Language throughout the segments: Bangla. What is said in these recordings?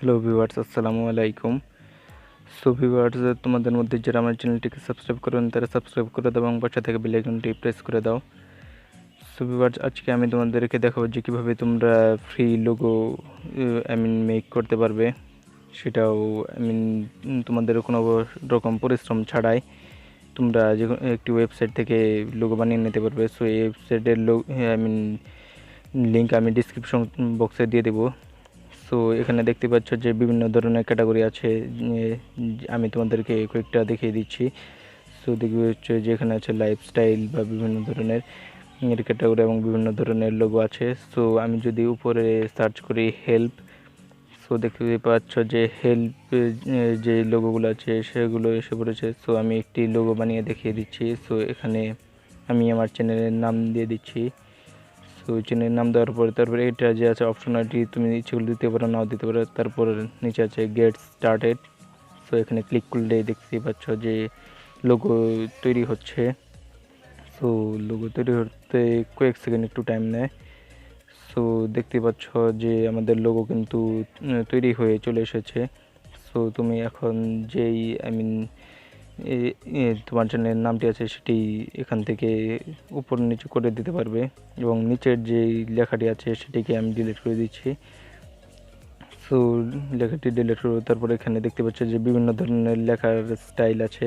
হ্যালো ভিউয়ার্স, আসসালামু আলাইকুম। সো ভিউয়ার্স, তোমাদের মধ্যে যারা আমার চ্যানেলটিকে সাবস্ক্রাইব করেন তারা সাবস্ক্রাইব করে দাও এবং পাশে থেকে বেল আইকনটি প্রেস করে দাও। সো ভিউয়ার্স, আজকে আমি তোমাদেরকে দেখাবো যে কীভাবে তোমরা ফ্রি লোগো মেক করতে পারবে, সেটাও তোমাদের কোনো রকম পরিশ্রম ছাড়াই তোমরা যে একটি ওয়েবসাইট থেকে লোগো বানিয়ে নিতে পারবে। সো এই ওয়েবসাইটের লিঙ্ক আমি ডিসক্রিপশন বক্সে দিয়ে দেবো। সো এখানে দেখতে পাচ্ছ যে বিভিন্ন ধরনের ক্যাটাগরি আছে, আমি তোমাদেরকে কয়েকটা দেখিয়ে দিচ্ছি। সো দেখবে হচ্ছে যে এখানে আছে লাইফস্টাইল বা বিভিন্ন ধরনের এর ক্যাটাগরি এবং বিভিন্ন ধরনের লোগো আছে। সো আমি যদি উপরে সার্চ করি হেল্প, সো দেখতে পাচ্ছ যে হেল্প যে লোগোগুলো আছে সেগুলো এসে পড়েছে। সো আমি একটি লোগো বানিয়ে দেখিয়ে দিচ্ছি। সো এখানে আমি আমার চ্যানেলের নাম দিয়ে দিচ্ছি। সো চ্যানেলের নাম দেওয়ার পরে তারপরে এটা যে আছে অপশনালিটি, তুমি ইচ্ছেগুলো দিতে পারো, নাও দিতে পারো। তারপর নিচে আছে গেট স্টার্টেড। সো এখানে ক্লিক করলে দেখতেই পাচ্ছ যে লোগো তৈরি হচ্ছে। সো লোগো তৈরি হতে কয়েক সেকেন্ড একটু টাইম নেয়। সো দেখতে পাচ্ছ যে আমাদের লোগো কিন্তু তৈরি হয়ে চলে এসেছে। সো তুমি এখন যেই তোমার চ্যানেলের নামটি আছে সেটি এখান থেকে উপর নিচে করে দিতে পারবে এবং নিচের যেই লেখাটি আছে সেটিকে আমি ডিলিট করে দিচ্ছি। সো লেখাটি ডিলিট করবো। তারপরে এখানে দেখতে পাচ্ছ যে বিভিন্ন ধরনের লেখার স্টাইল আছে।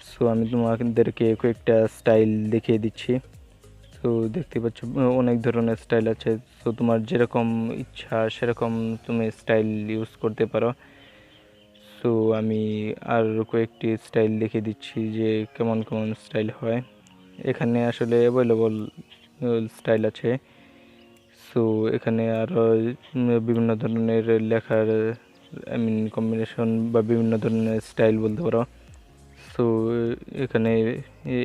সো আমি তোমাদেরকে কয়েকটা স্টাইল দেখিয়ে দিচ্ছি। সো দেখতে পাচ্ছ অনেক ধরনের স্টাইল আছে। সো তোমার যেরকম ইচ্ছা সেরকম তুমি স্টাইল ইউজ করতে পারো। সো আমি আর কয়েকটি স্টাইল দেখিয়ে দিচ্ছি যে কেমন কেমন স্টাইল হয়। এখানে আসলে অ্যাভেলেবল স্টাইল আছে। সো এখানে আরও বিভিন্ন ধরনের লেখার কম্বিনেশন বা বিভিন্ন ধরনের স্টাইল বলতে পারো। সো এখানে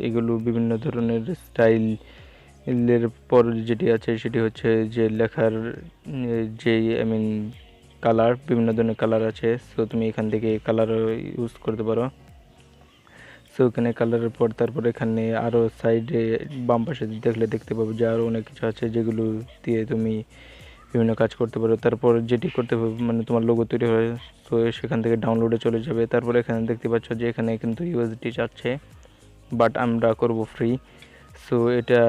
এগুলো বিভিন্ন ধরনের স্টাইলের পর যেটি আছে সেটি হচ্ছে যে লেখার যেই কালার, বিভিন্ন ধরনের কালার আছে। সো তুমি এখান থেকে কালার ইউজ করতে পারো। সো এখানে কালারের পর তারপরে এখানে আরও সাইডে বাম পাশে দেখলে দেখতে পাবো যে আরও অনেক কিছু আছে যেগুলো দিয়ে তুমি বিভিন্ন কাজ করতে পারো। তারপর যেটি করতে হবে তোমার লোগো তৈরি হয়, তো সেখান থেকে ডাউনলোডে চলে যাবে। তারপরে এখানে দেখতে পাচ্ছ যে এখানে কিন্তু ইউএসডি চাচ্ছে, বাট আমরা করব ফ্রি। সো এটা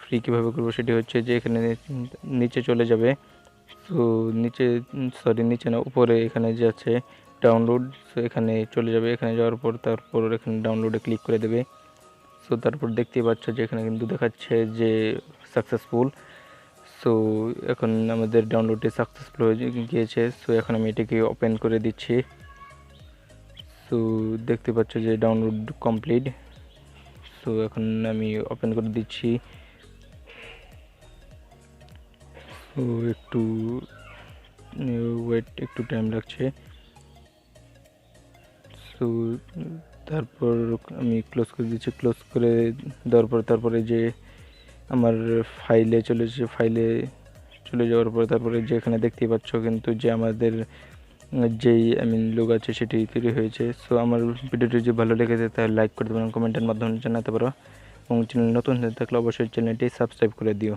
ফ্রি কীভাবে করবো সেটি হচ্ছে যে এখানে নিচে চলে যাবে। সো নিচে না, উপরে এখানে যে আছে ডাউনলোড, সো এখানে চলে যাবে। এখানে যাওয়ার পর তারপর এখানে ডাউনলোডে ক্লিক করে দেবে। সো তারপর দেখতেই পাচ্ছ যে এখানে কিন্তু দেখাচ্ছে যে সাকসেসফুল। সো এখন আমাদের ডাউনলোডটি সাকসেসফুল হয়ে গিয়েছে। সো এখন আমি এটাকে ওপেন করে দিচ্ছি। সো দেখতে পাচ্ছ যে ডাউনলোড কমপ্লিট। সো এখন আমি ওপেন করে দিচ্ছি। সো একটু ওয়েট, একটু টাইম লাগছে। সো তারপর আমি ক্লোজ করে দিচ্ছি। ক্লোজ করে দেওয়ার পর তারপরে যে আমার ফাইলে চলে যাওয়ার পর তারপরে যে এখানে দেখতেই পাচ্ছ কিন্তু যে আমাদের যেই লোগো আছে সেটি তৈরি হয়েছে। সো আমার ভিডিওটি যদি ভালো লেগেছে তাহলে লাইক করতে পারো, কমেন্টের মাধ্যমে জানাতে পারো এবং চ্যানেল নতুন হয়ে থাকলে অবশ্যই চ্যানেলটি সাবস্ক্রাইব করে দিও।